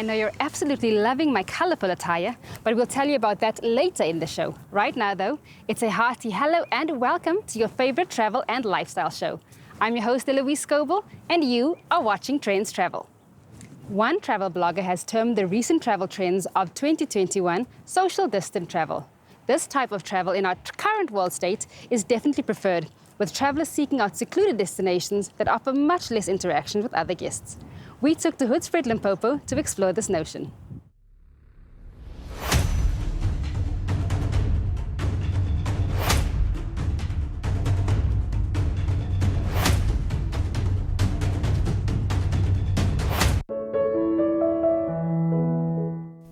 I know you're absolutely loving my colorful attire, but we'll tell you about that later in the show. Right now, though, it's a hearty hello and welcome to your favorite travel and lifestyle show. I'm your host, Eloise Scoble, and you are watching Trendz Travel. One travel blogger has termed the recent travel trends of 2021 social distant travel. This type of travel in our current world state is definitely preferred, with travelers seeking out secluded destinations that offer much less interaction with other guests. We took to Hoedspruit, Limpopo to explore this notion.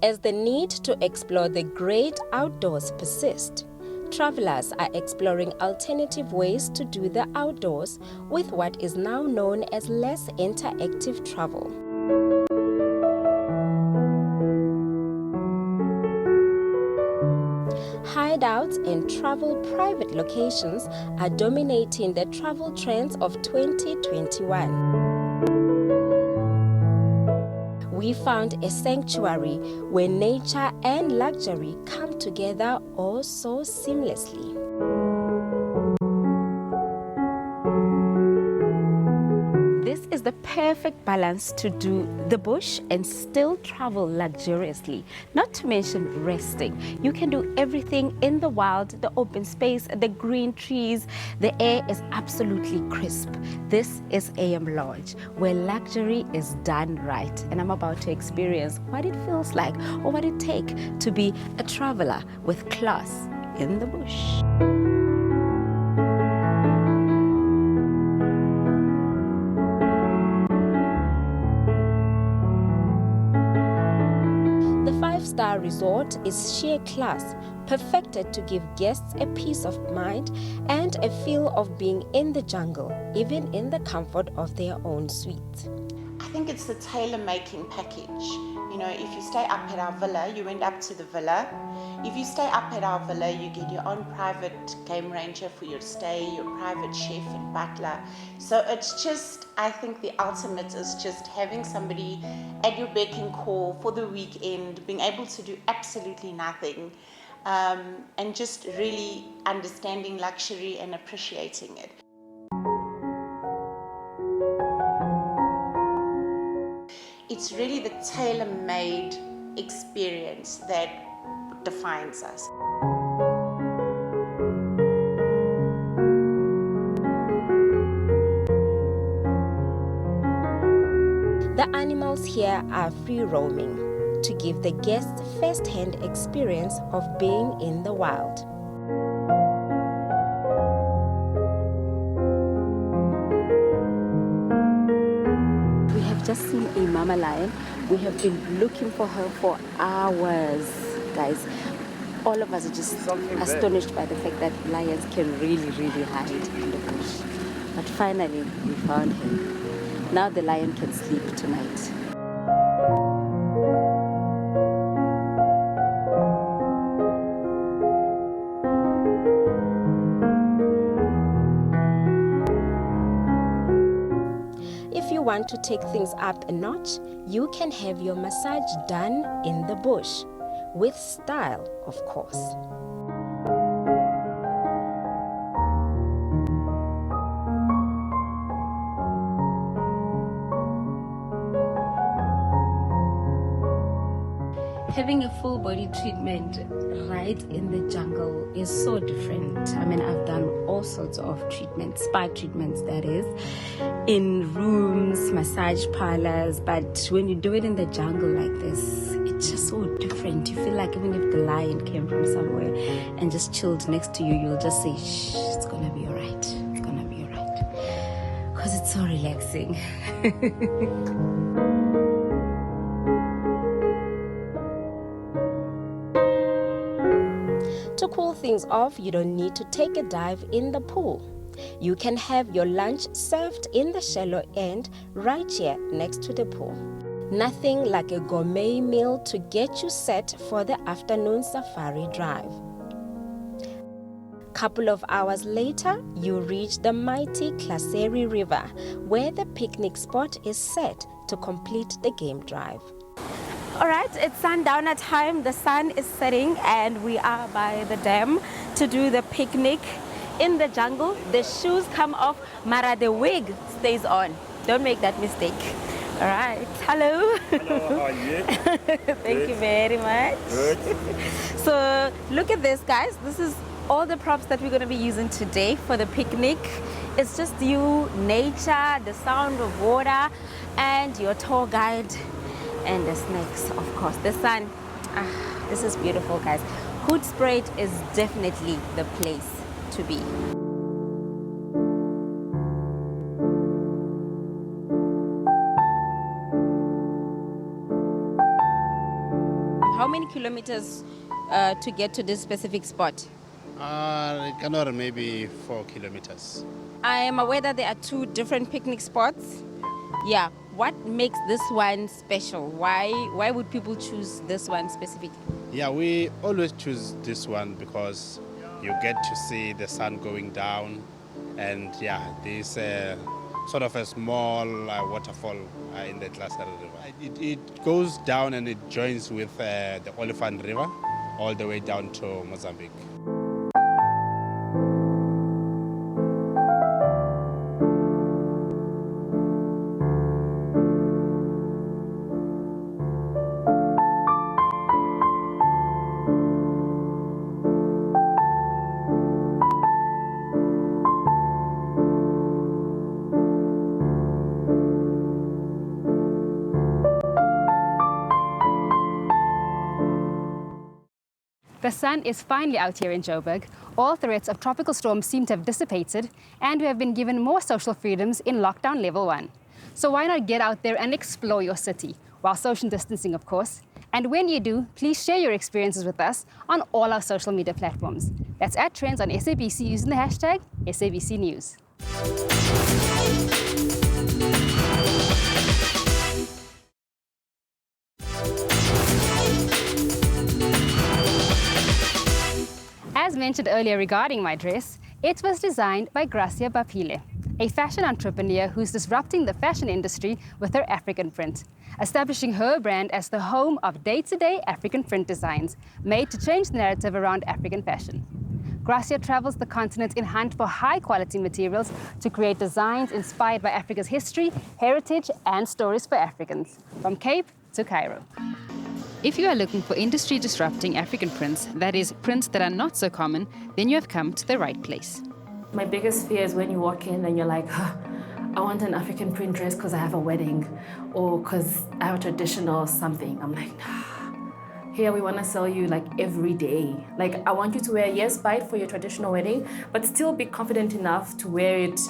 As the need to explore the great outdoors persists, travelers are exploring alternative ways to do the outdoors with what is now known as less interactive travel. Hideouts and travel private locations are dominating the travel trends of 2021. We found a sanctuary where nature and luxury come together all so seamlessly. This is the perfect balance to do the bush and still travel luxuriously, not to mention resting. You can do everything in the wild, the open space, the green trees. The air is absolutely crisp. This is AM Lodge, where luxury is done right. And I'm about to experience what it feels like or what it takes to be a traveler with class in the bush. Five-star resort is sheer class, perfected to give guests a peace of mind and a feel of being in the jungle, even in the comfort of their own suite. I think it's the tailor-making package. You know, if you stay up at our villa, you went up to the villa. If you stay up at our villa, you get your own private game ranger for your stay, your private chef and butler. So it's just, I think the ultimate is just having somebody at your beck and call for the weekend, being able to do absolutely nothing, and just really understanding luxury and appreciating it. It's really the tailor-made experience that defines us. The animals here are free roaming to give the guests first-hand experience of being in the wild. We have just seen a mama lion. We have been looking for her for hours, guys. All of us are just astonished by the fact that lions can really hide in the bush. But finally, we found him. Now the lion can sleep tonight. If you want to take things up a notch, you can have your massage done in the bush. With style, of course. Having a full body treatment right in the jungle is so different. I mean, I've done all sorts of treatments, spa treatments that is, in rooms, massage parlors, but when you do it in the jungle like this, it's just so different. You feel like even if the lion came from somewhere and just chilled next to you, you'll just say, shh, it's gonna be all right. It's gonna be all right. Because it's so relaxing. To cool things off, you don't need to take a dive in the pool. You can have your lunch served in the shallow end right here next to the pool. Nothing like a gourmet meal to get you set for the afternoon safari drive. Couple of hours later, you reach the mighty Klaseri River, where the picnic spot is set to complete the game drive. All right, it's sundowner time. The sun is setting and we are by the dam to do the picnic in the jungle. The shoes come off, Mara, the wig stays on. Don't make that mistake. All right, hello. Hello, how are you? Thank you very much. Good. So look at this, guys. This is all the props that we're going to be using today for the picnic. It's just you, nature, the sound of water, and your tour guide, and the snacks, of course. The sun. This is beautiful, guys. Hoedspruit is definitely the place to be. How many kilometers to get to this specific spot? Maybe 4 kilometers. I am aware that there are 2 different picnic spots. Yeah. What makes this one special? Why would people choose this one specifically? Yeah, we always choose this one because you get to see the sun going down, and yeah, there's sort of a small waterfall in the Glacier River. It goes down and it joins with the Oliphant River all the way down to Mozambique. The sun is finally out here in Joburg. All threats of tropical storms seem to have dissipated, and we have been given more social freedoms in lockdown level 1. So why not get out there and explore your city, while social distancing, of course. And when you do, please share your experiences with us on all our social media platforms. That's at Trendz on SABC using the hashtag SABC News. As mentioned earlier regarding my dress, it was designed by Gracia Bampila, a fashion entrepreneur who's disrupting the fashion industry with her African print, establishing her brand as the home of day-to-day African print designs made to change the narrative around African fashion. Gracia travels the continent in hunt for high-quality materials to create designs inspired by Africa's history, heritage, and stories for Africans, from Cape to Cairo. If you are looking for industry-disrupting African prints, that is, prints that are not so common, then you have come to the right place. My biggest fear is when you walk in and you're like, I want an African print dress because I have a wedding or because I have a traditional something. I'm like, nah. Here we want to sell you like every day. Like I want you to wear, yes, buy it for your traditional wedding, but still be confident enough to wear it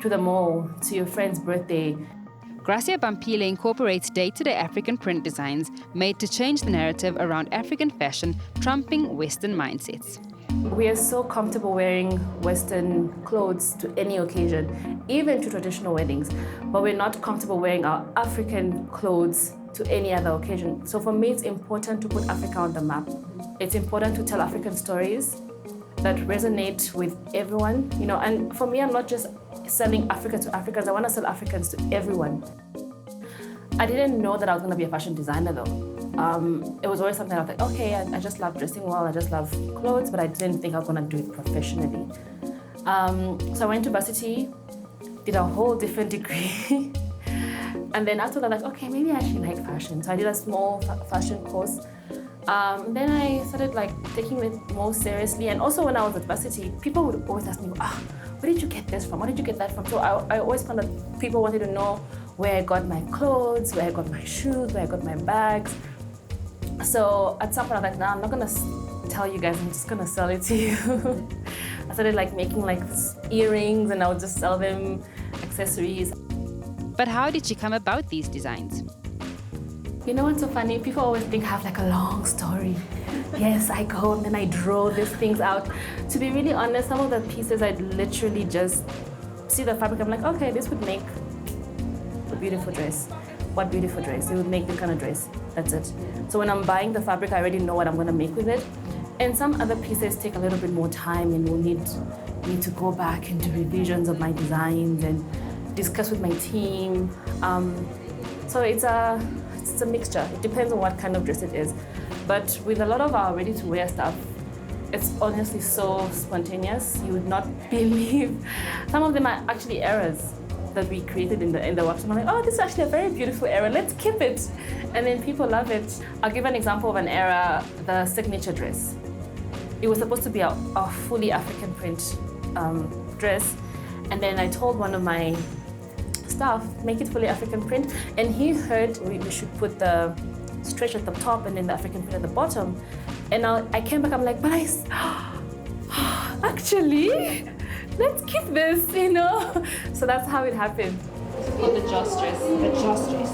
to the mall, to your friend's birthday. Gracia Bampila incorporates day-to-day African print designs made to change the narrative around African fashion, trumping Western mindsets. We are so comfortable wearing Western clothes to any occasion, even to traditional weddings, but we're not comfortable wearing our African clothes to any other occasion. So for me, it's important to put Africa on the map. It's important to tell African stories that resonate with everyone, you know, and for me, I'm not just selling Africa to Africans, I want to sell Africans to everyone. I didn't know that I was going to be a fashion designer though. It was always something I was like, okay, I just love dressing well, I just love clothes, but I didn't think I was going to do it professionally. So I went to varsity, did a whole different degree. And then after that, like, okay, maybe I actually like fashion. So I did a small fashion course. Then I started like taking it more seriously. And also when I was at varsity, people would always ask me, where did you get this from? Where did you get that from? So I always found that people wanted to know where I got my clothes, where I got my shoes, where I got my bags. So at some point I was like, nah, I'm not gonna tell you guys, I'm just gonna sell it to you. I started like making like earrings and I would just sell them, accessories. But how did she come about these designs? You know what's so funny? People always think I have like a long story. Yes, I go and then I draw these things out. To be really honest, some of the pieces I'd literally just see the fabric. I'm like, okay, this would make a beautiful dress. What beautiful dress? It would make this kind of dress. That's it. So when I'm buying the fabric, I already know what I'm going to make with it. And some other pieces take a little bit more time and we'll need to go back and do revisions of my designs and discuss with my team. So it's it's a mixture. It depends on what kind of dress it is. But with a lot of our ready-to-wear stuff, it's honestly so spontaneous. You would not believe. Some of them are actually errors that we created in the workshop. I'm like, oh, this is actually a very beautiful error. Let's keep it. And then people love it. I'll give an example of an error, the signature dress. It was supposed to be a fully African print dress. And then I told one of my staff, make it fully African print. And he heard we should put the stretch at the top and then the African print at the bottom. And I came back, I'm like, but actually, let's keep this, you know? So that's how it happened. It's called the Joss dress. The Joss dress.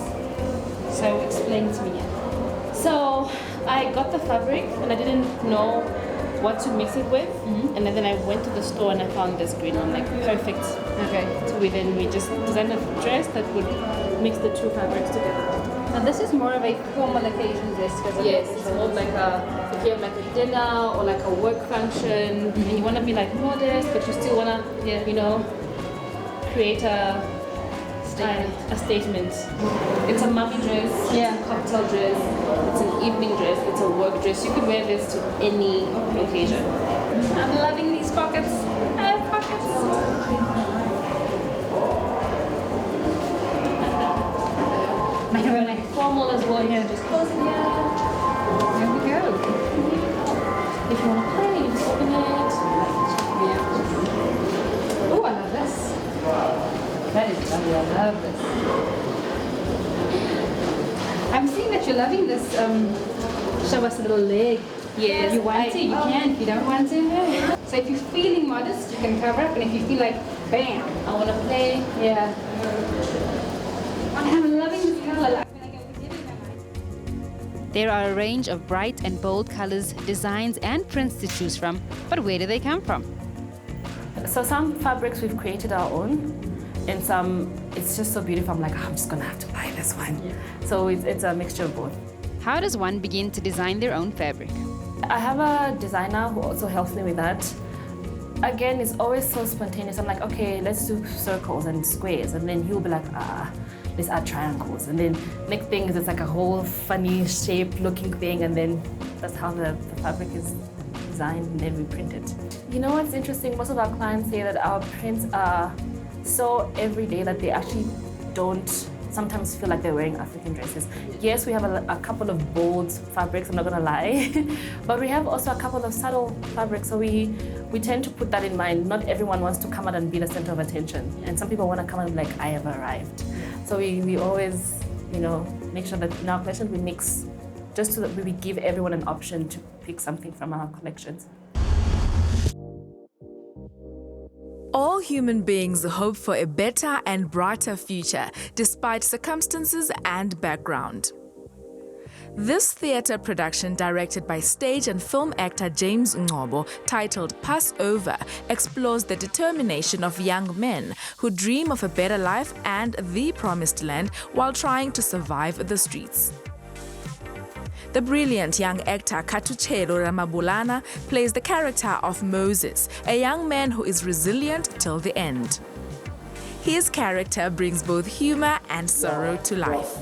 So explain to me. So I got the fabric and I didn't know what to mix it with. Mm-hmm. And then I went to the store and I found this green one, like perfect. Okay. So we just designed a dress that would mix the two fabrics together. And this is more of a formal occasion dress. Yes, it's more like if you have like a dinner or like a work function, and you want to be like modest, but you still want to, you know, create a statement. It's a mummy dress, it's a cocktail dress, it's an evening dress, it's a work dress. You could wear this to any occasion. I'm loving these pockets. I have pockets. Formal as well, just close it here. There we go. If you want to play, you just open it. Oh, I love this. That is lovely, I love this. I'm seeing that you're loving this. Show us a little leg. Yes. If you want to, you can. If you don't want to. So if you're feeling modest, you can cover up. And if you feel like, bam, I want to play. Yeah. I'm loving this color. There are a range of bright and bold colors, designs and prints to choose from, but where do they come from? So some fabrics we've created our own, and some it's just so beautiful. I'm like, I'm just gonna have to buy this one. Yeah. So it's a mixture of both. How does one begin to design their own fabric? I have a designer who also helps me with that. Again, it's always so spontaneous. I'm like, okay, let's do circles and squares, and then he'll be like, let's add triangles. And then next thing is it's like a whole funny shape looking thing, and then that's how the fabric is designed, and then we print it. You know what's interesting? Most of our clients say that our prints are so everyday that they actually don't sometimes feel like they're wearing African dresses. Yes, we have a couple of bold fabrics, I'm not gonna lie, but we have also a couple of subtle fabrics, so we tend to put that in mind. Not everyone wants to come out and be the center of attention, and some people want to come out and be like, I have arrived. So we always, you know, make sure that in our collection we mix, just so that we give everyone an option to pick something from our collections. All human beings hope for a better and brighter future, despite circumstances and background. This theatre production, directed by stage and film actor James Ngcobo, titled Passover, explores the determination of young men who dream of a better life and the promised land while trying to survive the streets. The brilliant young actor Katuchelo Ramabulana plays the character of Moses, a young man who is resilient till the end. His character brings both humor and sorrow to life.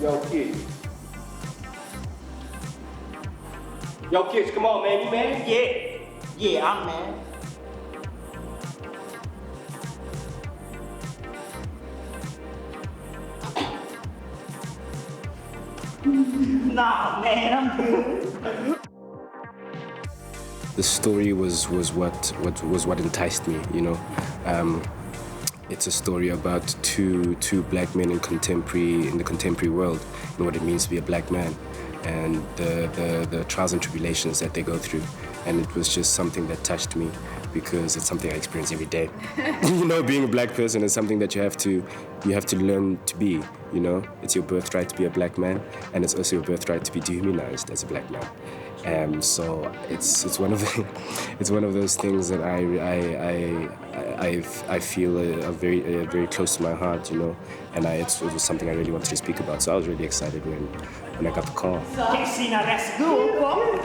Yo, kids, come on, man. You man? Yeah. Yeah, I'm man. Nah, man, I'm good. The story was what enticed me, you know. It's a story about two black men in the contemporary world, and what it means to be a black man, and the trials and tribulations that they go through. And it was just something that touched me because it's something I experience every day. You know, being a black person is something that you have to learn to be, you know. It's your birthright to be a black man, and it's also your birthright to be dehumanized as a black man. So it's one of those things that I feel are very close to my heart, you know, and it was something I really wanted to speak about. So I was really excited when I got the call. See, now that's good, bro.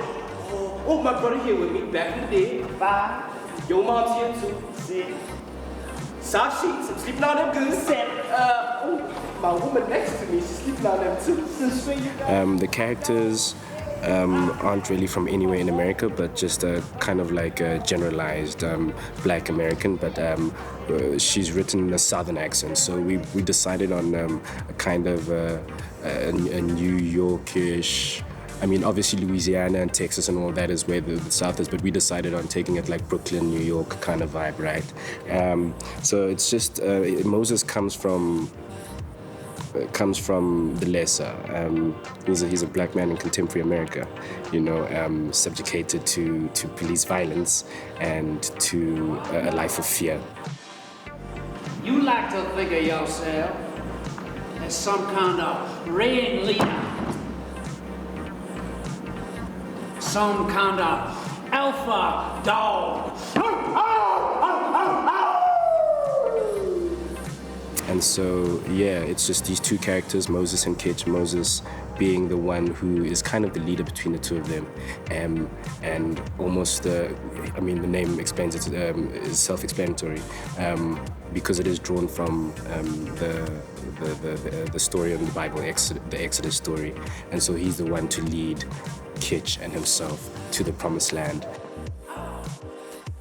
Oh, my brother here with me back in the day. Bye. Your mom's here too. Soft sheets, I'm sleeping on them good. My woman next to me, she's sleeping on them too. The characters aren't really from anywhere in America, but just kind of like a generalized black American, but she's written in a southern accent. So we decided on a kind of a New Yorkish, I mean, obviously Louisiana and Texas and all that is where the South is, but we decided on taking it like Brooklyn, New York kind of vibe, right? So it's just, Moses comes from the lesser. He's a black man in contemporary America, you know, subjugated to police violence and to a life of fear. You like to think of yourself as some kind of red leader, some kind of alpha dog. And so, yeah, it's just these two characters, Moses and Kitch. Moses being the one who is kind of the leader between the two of them. And almost, the name explains it, is self-explanatory, because it is drawn from the story in the Bible, the Exodus story. And so he's the one to lead Kitch and himself to the promised land.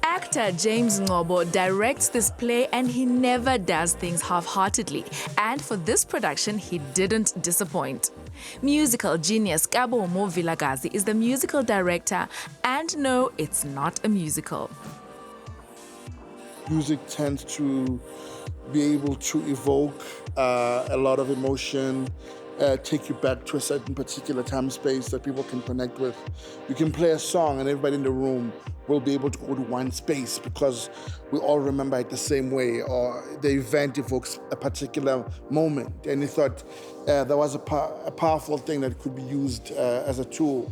Actor James Ngobo directs this play, and he never does things half-heartedly. And for this production, he didn't disappoint. Musical genius Puleng Molebatsi is the musical director, and no, it's not a musical. Music tends to be able to evoke a lot of emotion, take you back to a certain particular time space that people can connect with. You can play a song and everybody in the room will be able to go to one space because we all remember it the same way, or the event evokes a particular moment. And he thought there was a powerful thing that could be used as a tool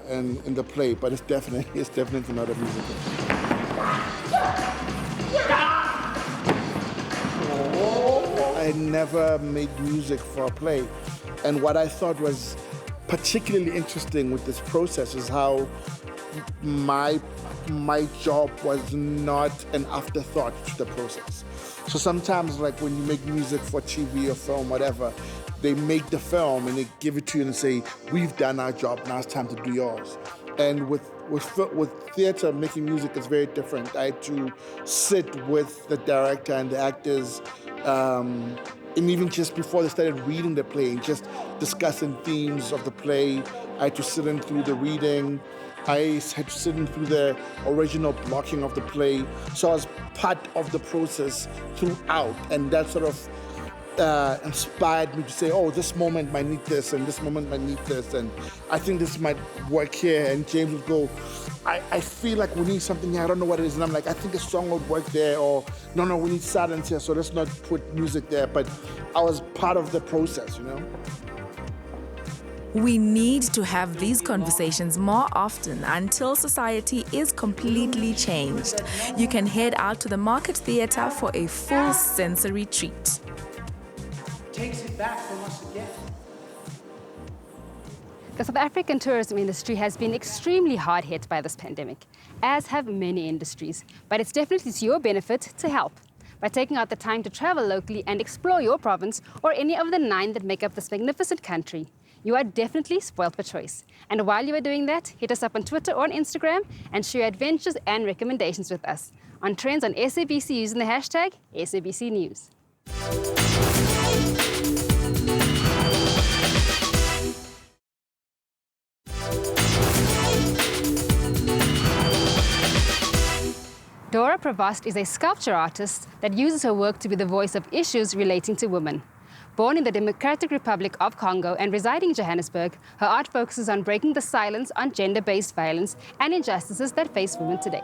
in the play, but it's definitely not a musical. I never made music for a play. And what I thought was particularly interesting with this process is how my job was not an afterthought to the process. So sometimes, like when you make music for TV or film, whatever, they make the film and they give it to you and say, we've done our job, now it's time to do yours. And with theater, making music is very different. I had to sit with the director and the actors, and even just before they started reading the play, just discussing themes of the play. I had to sit in through the reading. I had to sit in through the original blocking of the play. So I was part of the process throughout, and that sort of inspired me to say, oh, this moment might need this, and this moment might need this, and I think this might work here. And James would go, I feel like we need something here, I don't know what it is. And I'm like, I think a song would work there, or no, we need silence here, so let's not put music there. But I was part of the process, you know? We need to have these conversations more often until society is completely changed. You can head out to the Market Theatre for a full sensory treat. Takes it back from us again. The South African tourism industry has been extremely hard hit by this pandemic, as have many industries. But it's definitely to your benefit to help. By taking out the time to travel locally and explore your province or any of the 9 that make up this magnificent country, you are definitely spoiled for choice. And while you are doing that, hit us up on Twitter or on Instagram and share your adventures and recommendations with us on Trendz on SABC using the hashtag SABC News. Dora Prevost is a sculpture artist that uses her work to be the voice of issues relating to women. Born in the Democratic Republic of Congo and residing in Johannesburg, her art focuses on breaking the silence on gender-based violence and injustices that face women today.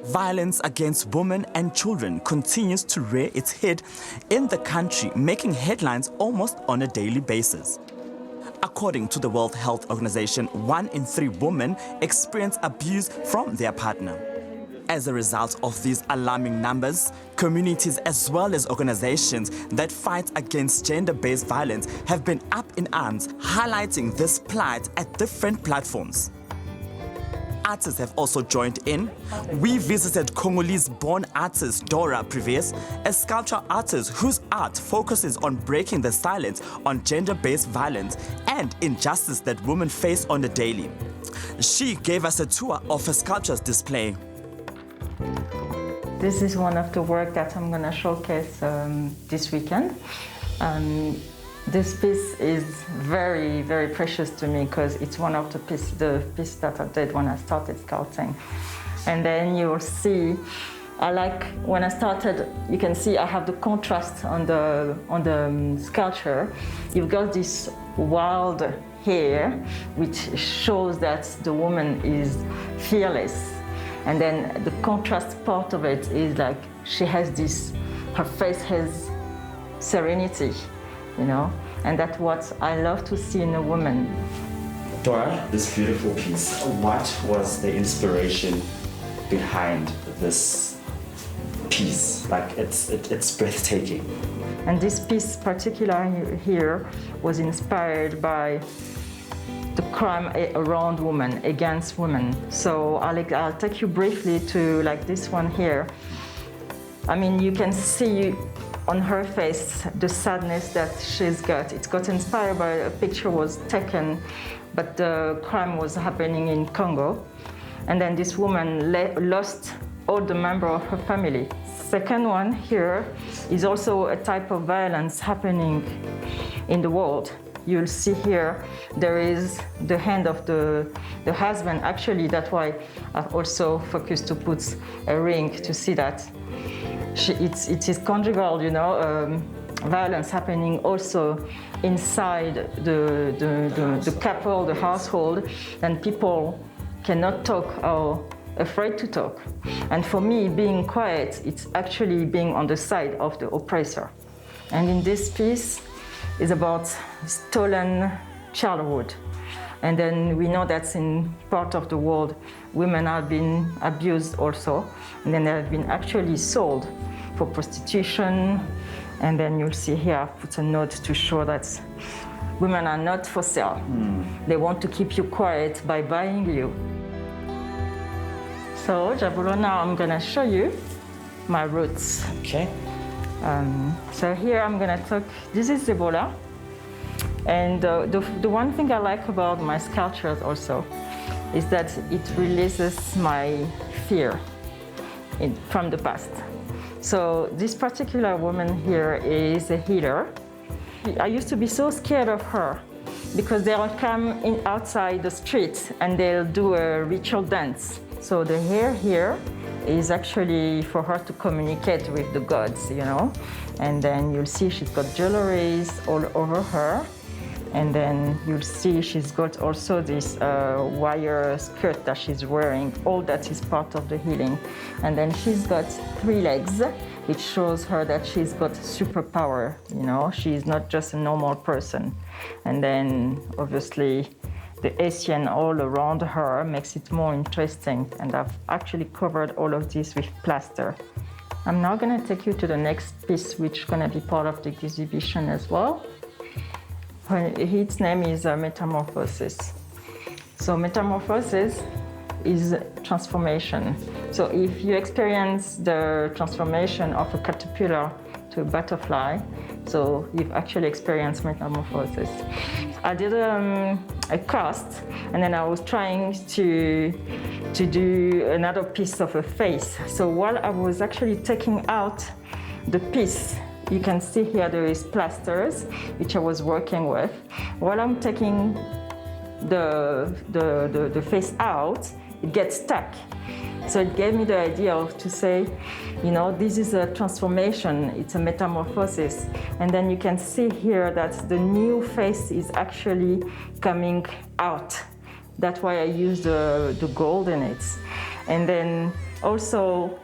Violence against women and children continues to rear its head in the country, making headlines almost on a daily basis. According to the World Health Organization, 1 in 3 women experience abuse from their partner. As a result of these alarming numbers, communities as well as organizations that fight against gender-based violence have been up in arms, highlighting this plight at different platforms. artists have also joined in. We visited Congolese-born artist Dora Prevost, a sculpture artist whose art focuses on breaking the silence on gender-based violence and injustice that women face on the daily. She gave us a tour of her sculpture's display. This is one of the work that I'm going to showcase this weekend. This piece is very, very precious to me because it's one of the pieces that I did when I started sculpting. And then you'll see, when I started, you can see I have the contrast on the sculpture. You've got this wild hair, which shows that the woman is fearless. And then the contrast part of it is like she has this, her face has serenity, you know, and that's what I love to see in a woman. Dora, this beautiful piece, what was the inspiration behind this piece? Like, it's breathtaking. And this piece particularly here was inspired by the crime around women, against women. So I'll take you briefly to like this one here. I mean, you can see on her face the sadness that she's got. It's got inspired by a picture was taken, but the crime was happening in Congo. And then this woman lost all the members of her family. Second one here is also a type of violence happening in the world. You'll see here, there is the hand of the husband. Actually, that's why I also focused to put a ring to see that it is conjugal, you know, violence happening also inside the couple, the household, and people cannot talk or afraid to talk. And for me, being quiet, it's actually being on the side of the oppressor. And in this piece, is about stolen childhood. And then we know that in part of the world, women have been abused also. And then they have been actually sold for prostitution. And then you'll see here, I've put a note to show that women are not for sale. They want to keep you quiet by buying you. So, Jabulo, now I'm gonna show you my roots. Okay. So here I'm going to talk, this is Ebola. And the one thing I like about my sculptures also is that it releases my fear from the past. So this particular woman here is a healer. I used to be so scared of her because they'll come in outside the street and they'll do a ritual dance. So the hair here is actually for her to communicate with the gods, you know. And then you'll see she's got jewelries all over her. And then you'll see she's got also this wire skirt that she's wearing. All that is part of the healing. And then she's got 3 legs, which shows her that she's got superpower, you know. She's not just a normal person. And then obviously the Asian all around her makes it more interesting, and I've actually covered all of this with plaster. I'm now going to take you to the next piece, which is going to be part of the exhibition as well. Its name is Metamorphosis. So Metamorphosis is transformation. So if you experience the transformation of a caterpillar to a butterfly, so you've actually experienced metamorphosis. I did a cast, and then I was trying to do another piece of a face. So while I was actually taking out the piece, you can see here there is plasters, which I was working with. While I'm taking the face out, it gets stuck. So it gave me the idea of to say, you know, this is a transformation, it's a metamorphosis. And then you can see here that the new face is actually coming out. That's why I use the gold in it. And then also,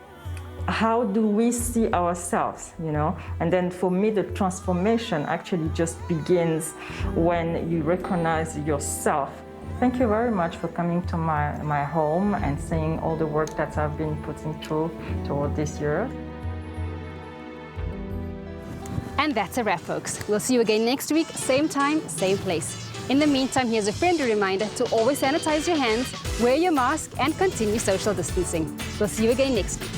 how do we see ourselves, you know? And then for me, the transformation actually just begins when you recognize yourself. Thank you very much for coming to my home and seeing all the work that I've been putting through toward this year. And that's a wrap, folks. We'll see you again next week, same time, same place. In the meantime, here's a friendly reminder to always sanitize your hands, wear your mask, and continue social distancing. We'll see you again next week.